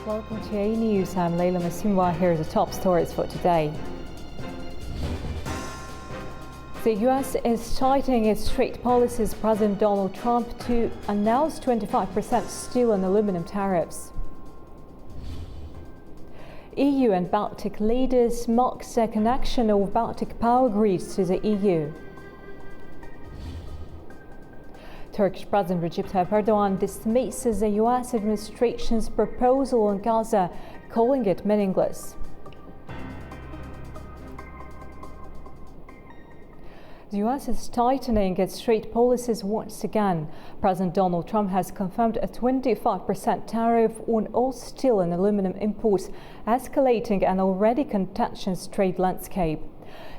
Welcome to A News. I'm Leila Masimwa. Here are the top stories for today. The US is tightening its trade policies. President Donald Trump to announce 25% steel and aluminum tariffs. EU and Baltic leaders mark the connection of Baltic power grids to the EU. Turkish President Recep Tayyip Erdogan dismisses the US administration's proposal on Gaza, calling it meaningless. The US is tightening its trade policies once again. President Donald Trump has confirmed a 25% tariff on all steel and aluminum imports, escalating an already contentious trade landscape.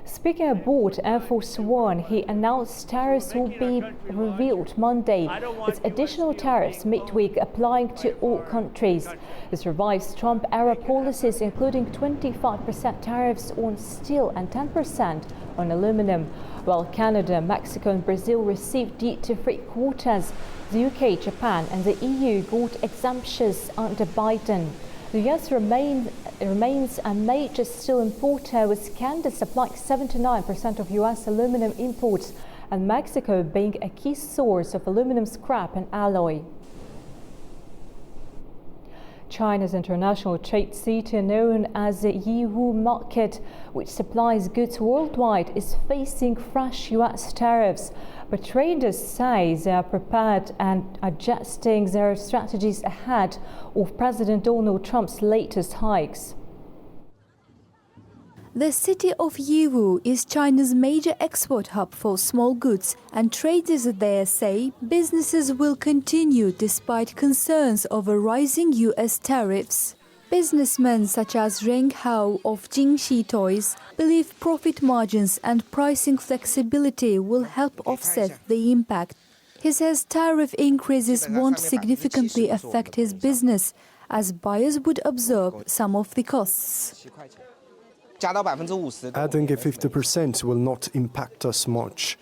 Speaking aboard Air Force One, he announced tariffs will be revealed Monday, with additional tariffs midweek applying to all countries. This revives Trump-era policies, including 25% tariffs on steel and 10% on aluminum. While Canada, Mexico and Brazil received duty-free quotas, the UK, Japan and the EU got exemptions under Biden. The US remains a major steel importer, with Canada supplying 79% of US aluminum imports and Mexico being a key source of aluminum scrap and alloy. China's international trade center, known as the Yiwu market, which supplies goods worldwide, is facing fresh US tariffs. But traders say they are prepared and adjusting their strategies ahead of President Donald Trump's latest hikes. The city of Yiwu is China's major export hub for small goods, and traders there say businesses will continue despite concerns over rising US tariffs. Businessmen such as Reng Hao of Jingxi Toys believe profit margins and pricing flexibility will help offset the impact. He says tariff increases won't significantly affect his business, as buyers would absorb some of the costs. Adding a 50% will not impact us much.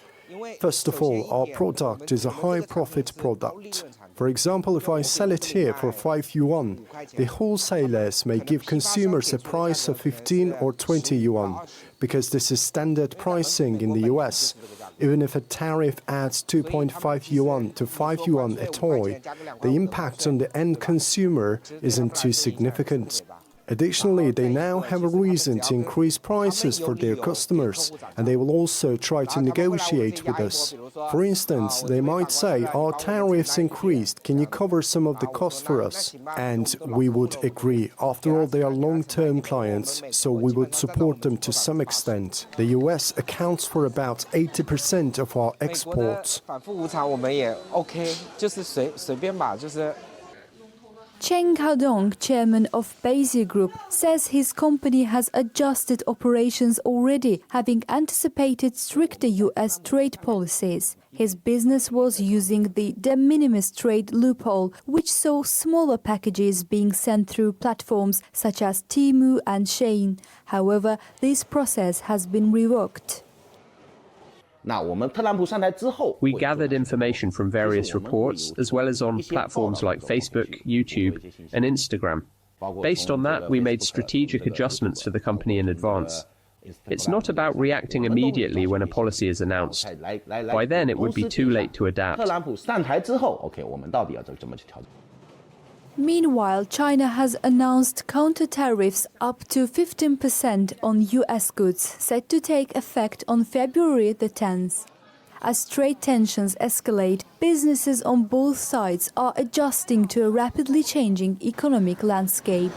First of all, our product is a high-profit product. For example, if I sell it here for 5 yuan, the wholesalers may give consumers a price of 15 or 20 yuan, because this is standard pricing in the US. Even if a tariff adds 2.5 yuan to 5 yuan a toy, the impact on the end consumer isn't too significant. Additionally, they now have a reason to increase prices for their customers, and they will also try to negotiate with us. For instance, they might say, our tariffs increased, can you cover some of the costs for us? And we would agree. After all, they are long-term clients, so we would support them to some extent. The US accounts for about 80% of our exports. Cheng Haodong, chairman of Baize Group, says his company has adjusted operations already, having anticipated stricter US trade policies. His business was using the de minimis trade loophole, which saw smaller packages being sent through platforms such as Temu and Shein. However, this process has been revoked. We gathered information from various reports, as well as on platforms like Facebook, YouTube, and Instagram. Based on that, we made strategic adjustments for the company in advance. It's not about reacting immediately when a policy is announced. By then, it would be too late to adapt. Meanwhile, China has announced counter-tariffs up to 15% on US goods, set to take effect on February the 10th. As trade tensions escalate, businesses on both sides are adjusting to a rapidly changing economic landscape.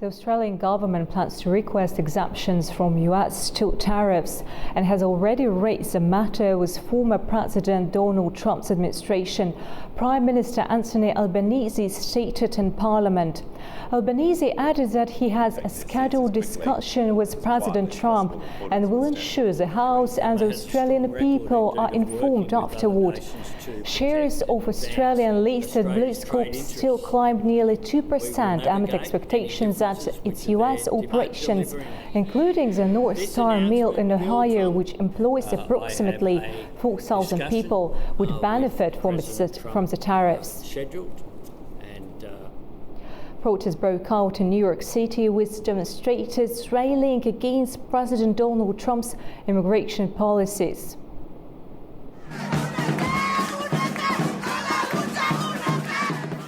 The Australian government plans to request exemptions from US steel tariffs and has already raised the matter with former President Donald Trump's administration. Prime Minister Anthony Albanese stated in Parliament. Albanese added that he has a scheduled discussion with President Trump and will ensure the House and the Australian people are informed afterward. Shares of Australian-listed BlueScope Steel climbed nearly 2% amid expectations that its US operations, including the North Star Mill in Ohio, which employs approximately 4,000 people, would benefit from the tariffs. Protests broke out in New York City with demonstrators railing against President Donald Trump's immigration policies.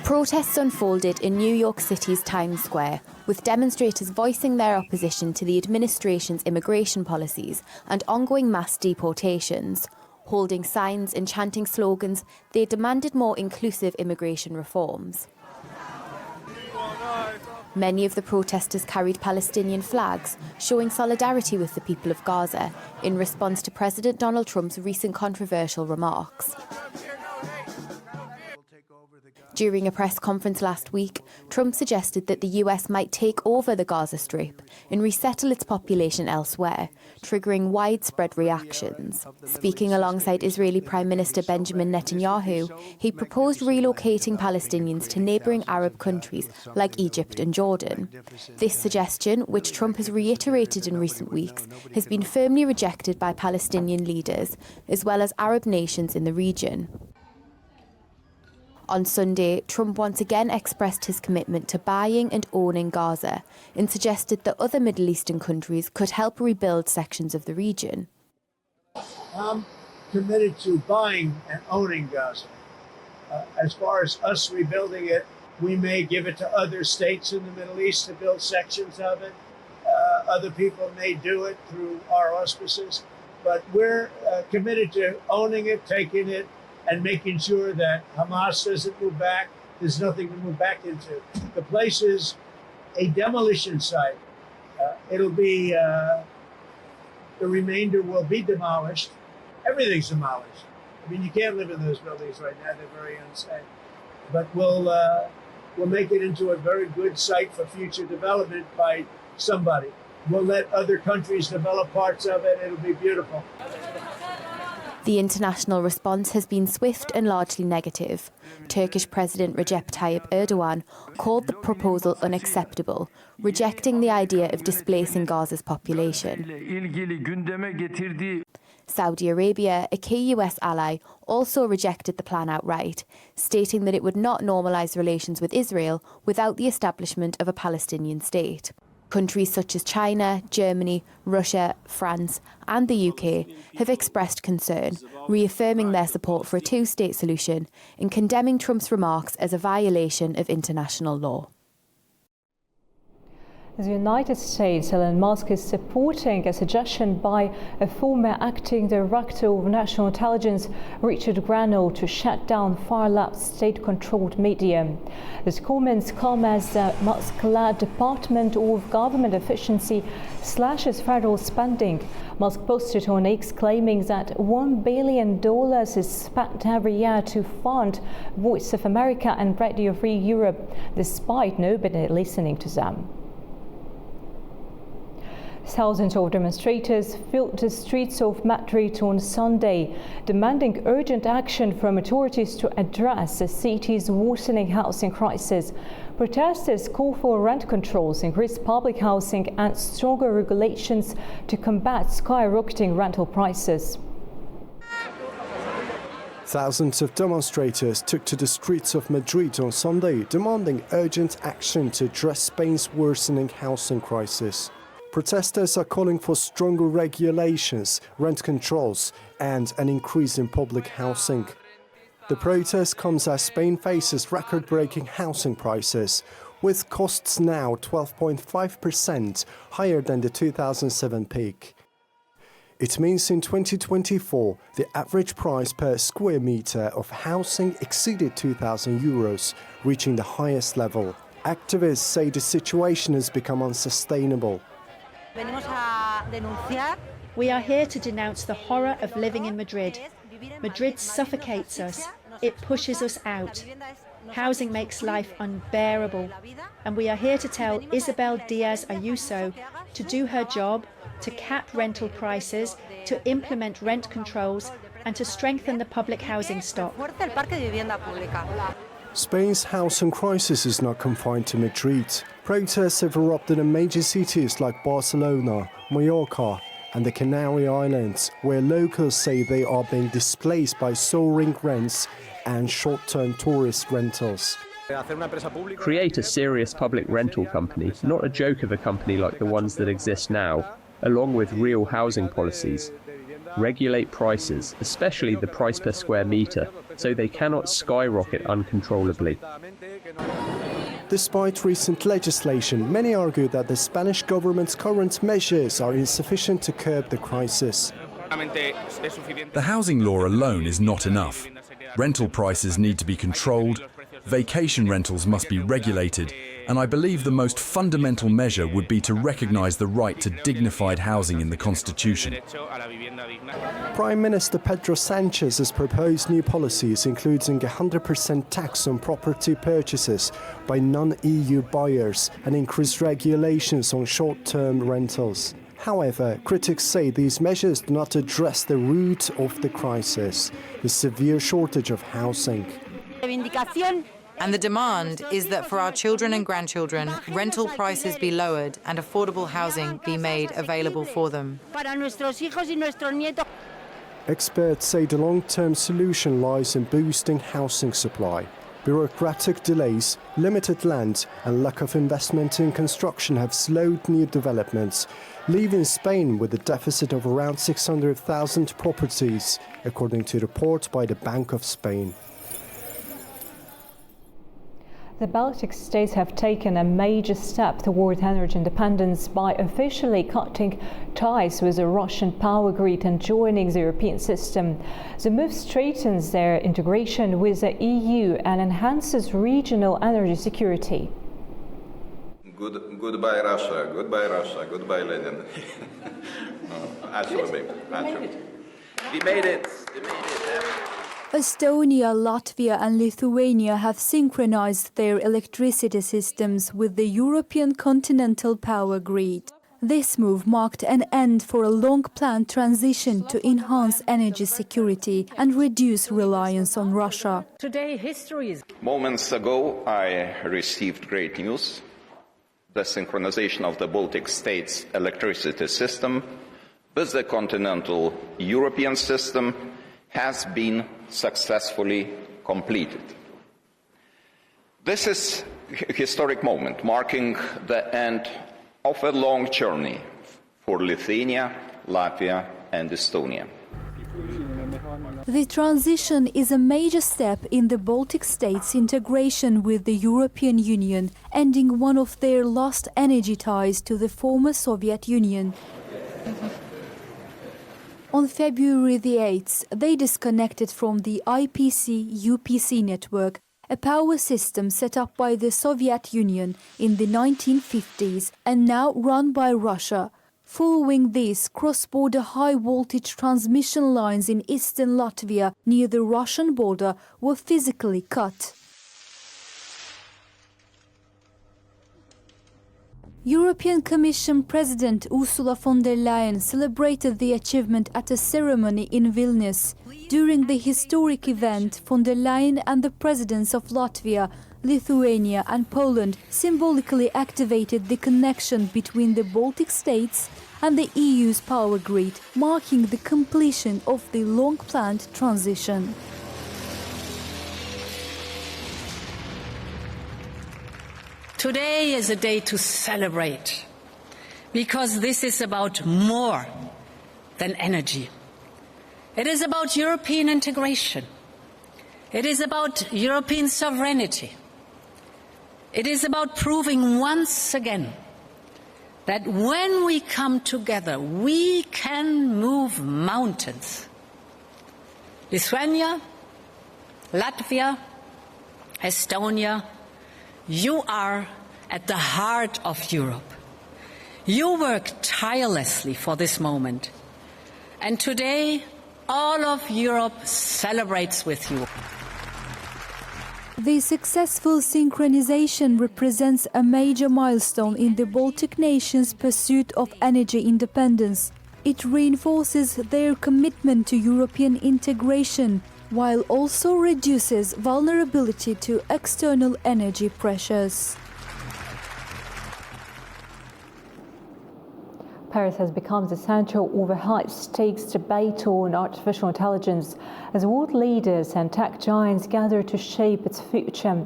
Protests unfolded in New York City's Times Square, with demonstrators voicing their opposition to the administration's immigration policies and ongoing mass deportations. Holding signs and chanting slogans, they demanded more inclusive immigration reforms. Many of the protesters carried Palestinian flags, showing solidarity with the people of Gaza in response to President Donald Trump's recent controversial remarks. During a press conference last week, Trump suggested that the US might take over the Gaza Strip and resettle its population elsewhere, triggering widespread reactions. Speaking alongside Israeli Prime Minister Benjamin Netanyahu, he proposed relocating Palestinians to neighbouring Arab countries like Egypt and Jordan. This suggestion, which Trump has reiterated in recent weeks, has been firmly rejected by Palestinian leaders, as well as Arab nations in the region. On Sunday, Trump once again expressed his commitment to buying and owning Gaza and suggested that other Middle Eastern countries could help rebuild sections of the region. I'm committed to buying and owning Gaza. As far as us rebuilding it, we may give it to other states in the Middle East to build sections of it. Other people may do it through our auspices, but we're committed to owning it, taking it, and making sure that Hamas doesn't move back. There's nothing to move back into. The place is a demolition site. It'll be, the remainder will be demolished. Everything's demolished. I mean, you can't live in those buildings right now. They're very unsafe. But we'll make it into a very good site for future development by somebody. We'll let other countries develop parts of it. It'll be beautiful. The international response has been swift and largely negative. Turkish President Recep Tayyip Erdogan called the proposal unacceptable, rejecting the idea of displacing Gaza's population. Saudi Arabia, a key US ally, also rejected the plan outright, stating that it would not normalise relations with Israel without the establishment of a Palestinian state. Countries such as China, Germany, Russia, France and the UK have expressed concern, reaffirming their support for a two-state solution and condemning Trump's remarks as a violation of international law. The United States, Elon Musk is supporting a suggestion by a former acting director of national intelligence, Richard Grenell, to shut down far-left state-controlled media. These comments come as the Musk-led Department of Government Efficiency slashes federal spending. Musk posted on X claiming that $1 billion is spent every year to fund Voice of America and Radio Free Europe, despite nobody listening to them. Thousands of demonstrators filled the streets of Madrid on Sunday, demanding urgent action from authorities to address the city's worsening housing crisis. Protesters call for rent controls, increased public housing and stronger regulations to combat skyrocketing rental prices. Thousands of demonstrators took to the streets of Madrid on Sunday, demanding urgent action to address Spain's worsening housing crisis. Protesters are calling for stronger regulations, rent controls, and an increase in public housing. The protest comes as Spain faces record-breaking housing prices, with costs now 12.5% higher than the 2007 peak. It means in 2024, the average price per square metre of housing exceeded €2,000, reaching the highest level. Activists say the situation has become unsustainable. We are here to denounce the horror of living in Madrid. Madrid suffocates us. It pushes us out. Housing makes life unbearable. And we are here to tell Isabel Díaz Ayuso to do her job, to cap rental prices, to implement rent controls, and to strengthen the public housing stock. Spain's housing crisis is not confined to Madrid. Protests have erupted in major cities like Barcelona, Mallorca and the Canary Islands, where locals say they are being displaced by soaring rents and short-term tourist rentals. Create a serious public rental company, not a joke of a company like the ones that exist now, along with real housing policies. Regulate prices, especially the price per square metre, so they cannot skyrocket uncontrollably. Despite recent legislation, many argue that the Spanish government's current measures are insufficient to curb the crisis. The housing law alone is not enough. Rental prices need to be controlled, vacation rentals must be regulated, and I believe the most fundamental measure would be to recognise the right to dignified housing in the Constitution. Prime Minister Pedro Sanchez's proposed new policies, including a 100% tax on property purchases by non-EU buyers and increased regulations on short-term rentals. However, critics say these measures do not address the root of the crisis, the severe shortage of housing. And the demand is that for our children and grandchildren, rental prices be lowered and affordable housing be made available for them. Experts say the long-term solution lies in boosting housing supply. Bureaucratic delays, limited land and lack of investment in construction have slowed new developments, leaving Spain with a deficit of around 600,000 properties, according to a report by the Bank of Spain. The Baltic states have taken a major step toward energy independence by officially cutting ties with the Russian power grid and joining the European system. The move strengthens their integration with the EU and enhances regional energy security. Goodbye Russia, goodbye Russia, goodbye Lenin. Actually, we made it. Estonia, Latvia and Lithuania have synchronized their electricity systems with the European continental power grid. This move marked an end for a long-planned transition to enhance energy security and reduce reliance on Russia. Today, history is... Moments ago, I received great news. The synchronization of the Baltic states' electricity system with the continental European system has been successfully completed. This is a historic moment, marking the end of a long journey for Lithuania, Latvia and Estonia. The transition is a major step in the Baltic states' integration with the European Union, ending one of their last energy ties to the former Soviet Union. On February the 8th, they disconnected from the IPC-UPC network, a power system set up by the Soviet Union in the 1950s and now run by Russia. Following this, cross-border high-voltage transmission lines in eastern Latvia near the Russian border were physically cut. European Commission President Ursula von der Leyen celebrated the achievement at a ceremony in Vilnius. During the historic event, von der Leyen and the presidents of Latvia, Lithuania and Poland symbolically activated the connection between the Baltic states and the EU's power grid, marking the completion of the long-planned transition. Today is a day to celebrate, because this is about more than energy. It is about European integration. It is about European sovereignty. It is about proving once again that when we come together, we can move mountains. Lithuania, Latvia, Estonia, you are at the heart of Europe. You work tirelessly for this moment. And today, all of Europe celebrates with you. The successful synchronization represents a major milestone in the Baltic nations' pursuit of energy independence. It reinforces their commitment to European integration, while also reduces vulnerability to external energy pressures. Paris has become the center of a high-stakes debate on artificial intelligence as world leaders and tech giants gather to shape its future.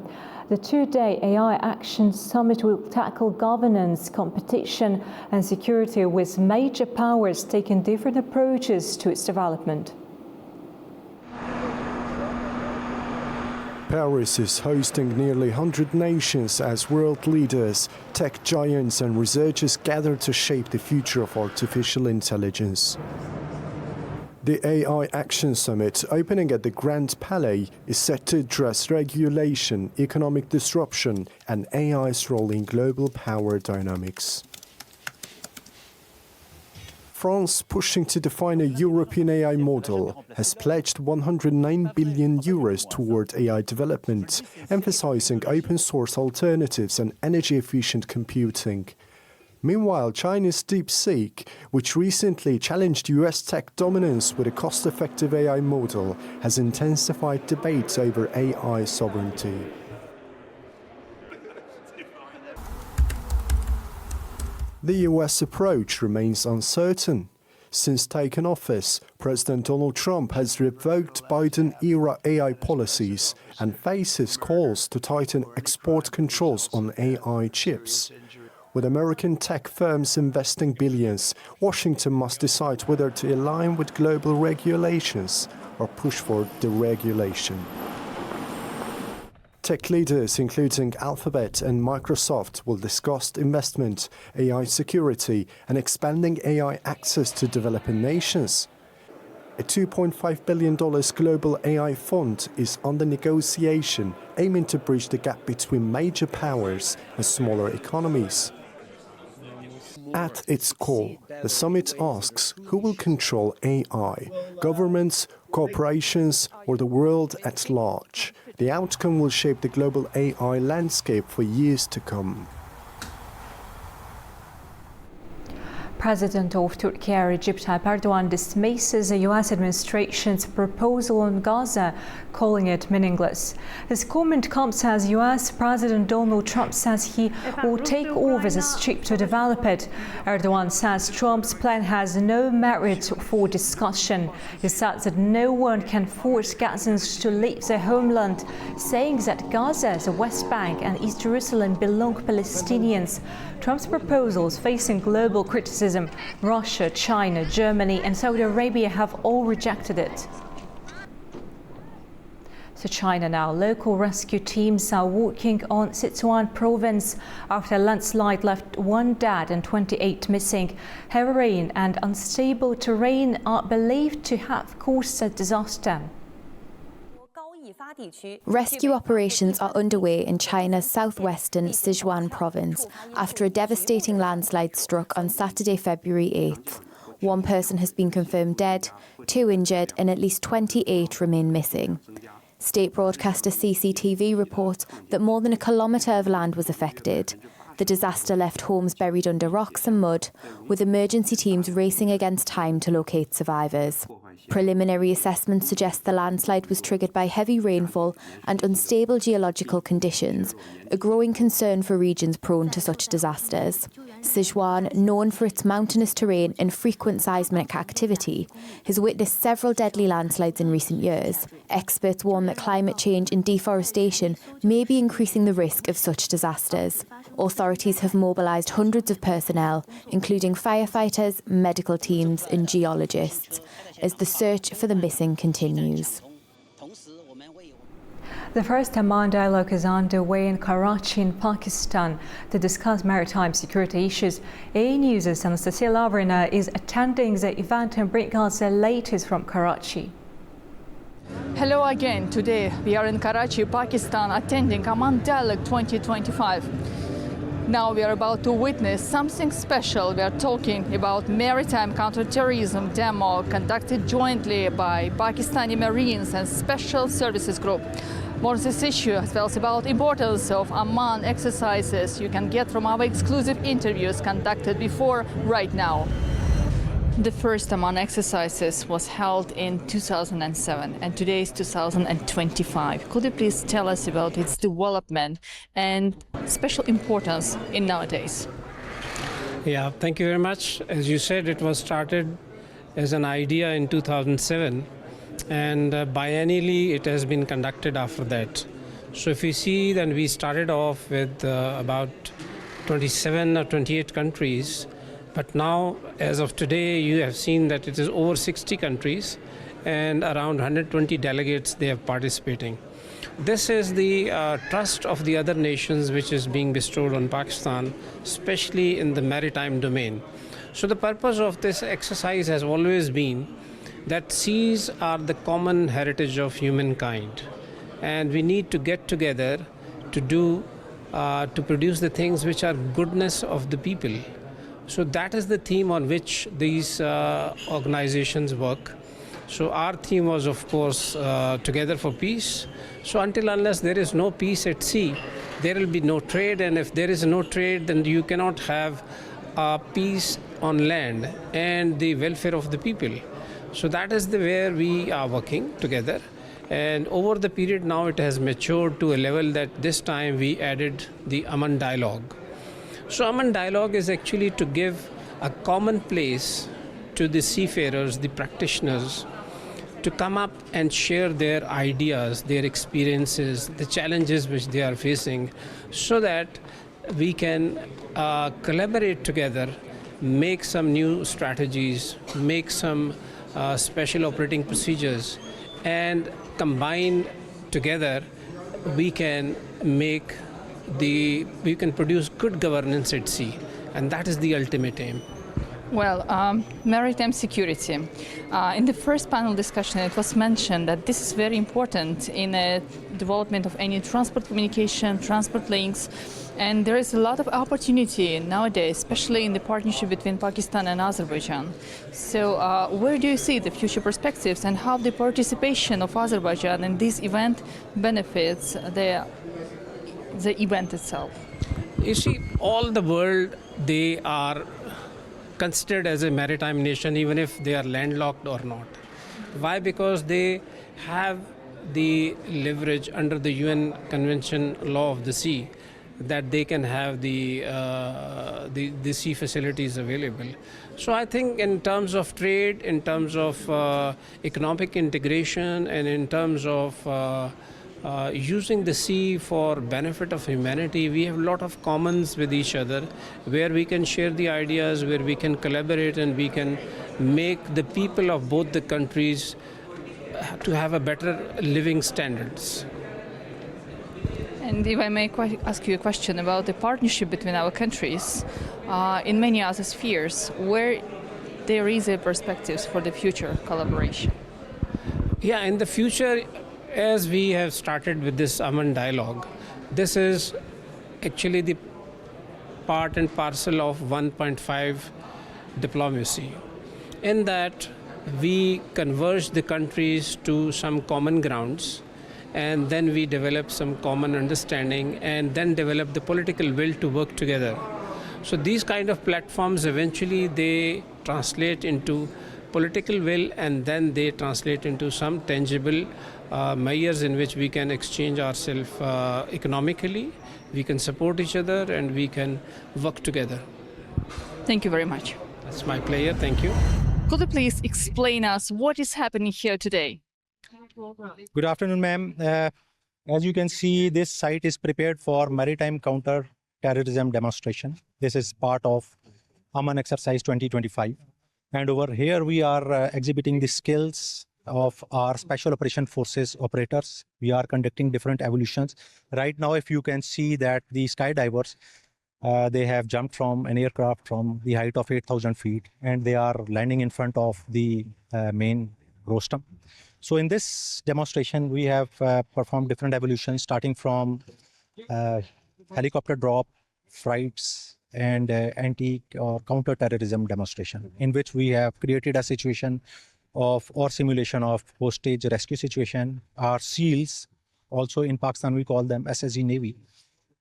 The two-day AI Action Summit will tackle governance, competition and security, with major powers taking different approaches to its development. Paris is hosting nearly 100 nations as world leaders, tech giants and researchers gather to shape the future of artificial intelligence. The AI Action Summit, opening at the Grand Palais, is set to address regulation, economic disruption and AI's role in global power dynamics. France, pushing to define a European AI model, has pledged 109 billion euros toward AI development, emphasizing open-source alternatives and energy-efficient computing. Meanwhile, China's DeepSeek, which recently challenged US tech dominance with a cost-effective AI model, has intensified debates over AI sovereignty. The US approach remains uncertain. Since taking office, President Donald Trump has revoked Biden-era AI policies and faces calls to tighten export controls on AI chips. With American tech firms investing billions, Washington must decide whether to align with global regulations or push for deregulation. Tech leaders, including Alphabet and Microsoft, will discuss investment, AI security, and expanding AI access to developing nations. A $2.5 billion global AI fund is under negotiation, aiming to bridge the gap between major powers and smaller economies. At its core, the summit asks who will control AI, governments, corporations, or the world at large. The outcome will shape the global AI landscape for years to come. President of Turkey Recep Tayyip Erdogan dismisses the US administration's proposal on Gaza, calling it meaningless. His comment comes as US President Donald Trump says he will take over the strip to develop it. Erdogan says Trump's plan has no merit for discussion. He says that no one can force Gazans to leave their homeland, saying that Gaza, the West Bank and East Jerusalem belong to Palestinians. Trump's proposals facing global criticism. Russia, China, Germany and Saudi Arabia have all rejected it. To China now, local rescue teams are working on Sichuan province after a landslide left 1 dead and 28 missing. Heavy rain and unstable terrain are believed to have caused the disaster. Rescue operations are underway in China's southwestern Sichuan province after a devastating landslide struck on Saturday, February 8th. 1 person has been confirmed dead, 2 injured, and at least 28 remain missing. State broadcaster CCTV reports that more than 1 kilometre of land was affected. The disaster left homes buried under rocks and mud, with emergency teams racing against time to locate survivors. Preliminary assessments suggest the landslide was triggered by heavy rainfall and unstable geological conditions, a growing concern for regions prone to such disasters. Sichuan, known for its mountainous terrain and frequent seismic activity, has witnessed several deadly landslides in recent years. Experts warn that climate change and deforestation may be increasing the risk of such disasters. Authorities have mobilised hundreds of personnel, including firefighters, medical teams and geologists, as the search for the missing continues. The first Amman dialogue is underway in Karachi in Pakistan to discuss maritime security issues. AA News' Anastasia Lavrina is attending the event and brings us the latest from Karachi. Hello again. Today we are in Karachi, Pakistan, attending Amman Dialogue 2025. Now we are about to witness something special. We are talking about maritime counterterrorism demo conducted jointly by Pakistani Marines and Special Services Group. More on this issue, as well as about importance of Amman exercises, you can get from our exclusive interviews conducted before right now. The first Amman exercises was held in 2007 and today is 2025. Could you please tell us about its development and special importance in nowadays? Yeah, thank you very much. As you said, it was started as an idea in 2007, and biennially it has been conducted after that. So if you see, then we started off with about 27 or 28 countries, but now, as of today, you have seen that it is over 60 countries and around 120 delegates they are participating. This is the trust of the other nations which is being bestowed on Pakistan, especially in the maritime domain. So the purpose of this exercise has always been that seas are the common heritage of humankind, and we need to get together to produce the things which are goodness of the people. So that is the theme on which these organizations work. So our theme was, of course, Together for Peace. So unless there is no peace at sea, there will be no trade, and if there is no trade, then you cannot have peace on land and the welfare of the people. So that is where we are working together. And over the period now, it has matured to a level that this time we added the Aman Dialogue. So Aman Dialogue is actually to give a common place to the seafarers, the practitioners, to come up and share their ideas, their experiences, the challenges which they are facing, so that we can collaborate together, make some new strategies, make some special operating procedures, and combined together we can produce good governance at sea, and that is the ultimate aim. Well, maritime security. In the first panel discussion, it was mentioned that this is very important in the development of any transport communication, transport links, and there is a lot of opportunity nowadays, especially in the partnership between Pakistan and Azerbaijan. So where do you see the future perspectives, and how the participation of Azerbaijan in this event benefits the event itself? You see, all the world, they are considered as a maritime nation, even if they are landlocked or not. Why? Because they have the leverage under the UN Convention Law of the Sea, that they can have the sea facilities available. So I think in terms of trade, in terms of economic integration, and in terms of using the sea for benefit of humanity, we have a lot of commons with each other, where we can share the ideas, where we can collaborate, and we can make the people of both the countries to have a better living standards. And if I may ask you a question about the partnership between our countries, in many other spheres, where there is a perspectives for the future collaboration? Yeah, in the future, as we have started with this Aman Dialogue, this is actually the part and parcel of 1.5 diplomacy. In that, we converge the countries to some common grounds, and then we develop some common understanding, and then develop the political will to work together. So these kind of platforms, eventually they translate into political will, and then they translate into some tangible measures in which we can exchange ourselves economically, we can support each other, and we can work together. Thank you very much. That's my pleasure. Thank you. Could you please explain us what is happening here today? Good afternoon, ma'am. As you can see, this site is prepared for maritime counter-terrorism demonstration. This is part of Aman Exercise 2025. And over here, we are exhibiting the skills of our Special Operation Forces operators. We are conducting different evolutions. Right now, if you can see that the skydivers, they have jumped from an aircraft from the height of 8,000 feet, and they are landing in front of the main rostrum. So in this demonstration, we have performed different evolutions, starting from helicopter drop, flights, and anti or counter-terrorism demonstration, in which we have created a situation of or simulation of hostage rescue situation. Our SEALs, also in Pakistan we call them SSG Navy,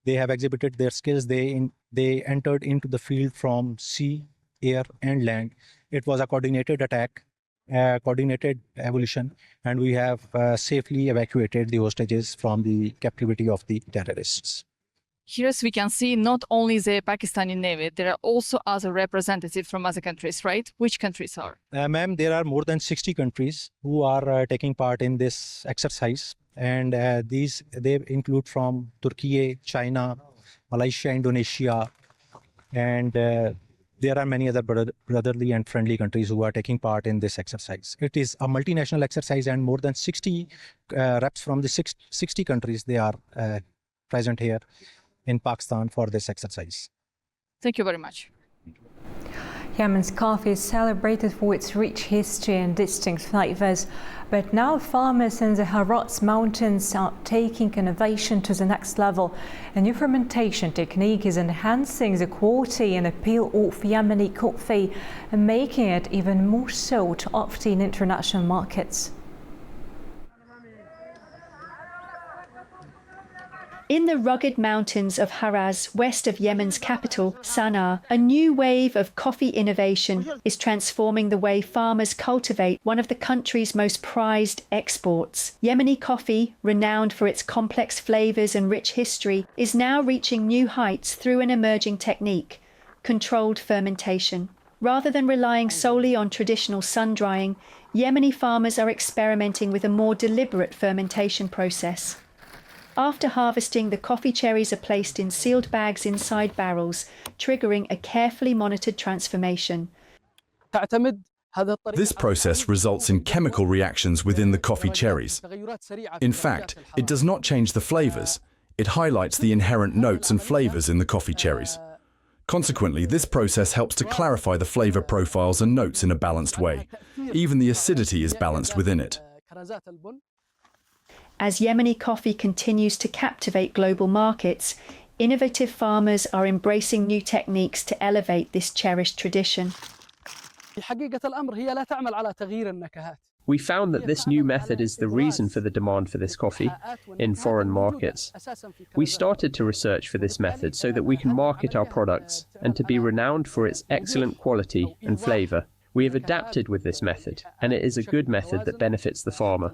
they have exhibited their skills. They entered into the field from sea, air, and land. It was a coordinated attack, coordinated evolution, and we have safely evacuated the hostages from the captivity of the terrorists. Here, as we can see, not only the Pakistani Navy, there are also other representatives from other countries, right? Which countries are? Ma'am, there are more than 60 countries who are taking part in this exercise. And they include from Turkey, China, Malaysia, Indonesia, and there are many other brotherly and friendly countries who are taking part in this exercise. It is a multinational exercise, and more than 60 reps from the 60 countries, they are present here in Pakistan for this exercise. Thank you very much. Yemen's coffee is celebrated for its rich history and distinct flavors, but now farmers in the Haraz Mountains are taking innovation to the next level. A new fermentation technique is enhancing the quality and appeal of Yemeni coffee and making it even more sought after in international markets. In the rugged mountains of Haraz, west of Yemen's capital, Sana'a, a new wave of coffee innovation is transforming the way farmers cultivate one of the country's most prized exports. Yemeni coffee, renowned for its complex flavors and rich history, is now reaching new heights through an emerging technique, controlled fermentation. Rather than relying solely on traditional sun drying, Yemeni farmers are experimenting with a more deliberate fermentation process. After harvesting, the coffee cherries are placed in sealed bags inside barrels, triggering a carefully monitored transformation. This process results in chemical reactions within the coffee cherries. In fact, it does not change the flavors. It highlights the inherent notes and flavors in the coffee cherries. Consequently, this process helps to clarify the flavor profiles and notes in a balanced way. Even the acidity is balanced within it. As Yemeni coffee continues to captivate global markets, innovative farmers are embracing new techniques to elevate this cherished tradition. We found that this new method is the reason for the demand for this coffee in foreign markets. We started to research for this method so that we can market our products and to be renowned for its excellent quality and flavor. We have adapted with this method, and it is a good method that benefits the farmer.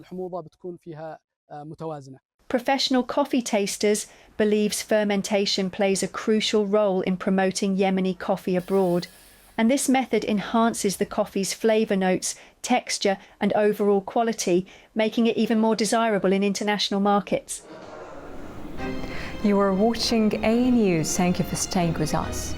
Professional coffee tasters believes fermentation plays a crucial role in promoting Yemeni coffee abroad, and this method enhances the coffee's flavour notes, texture and overall quality, making it even more desirable in international markets. You are watching A News. Thank you for staying with us.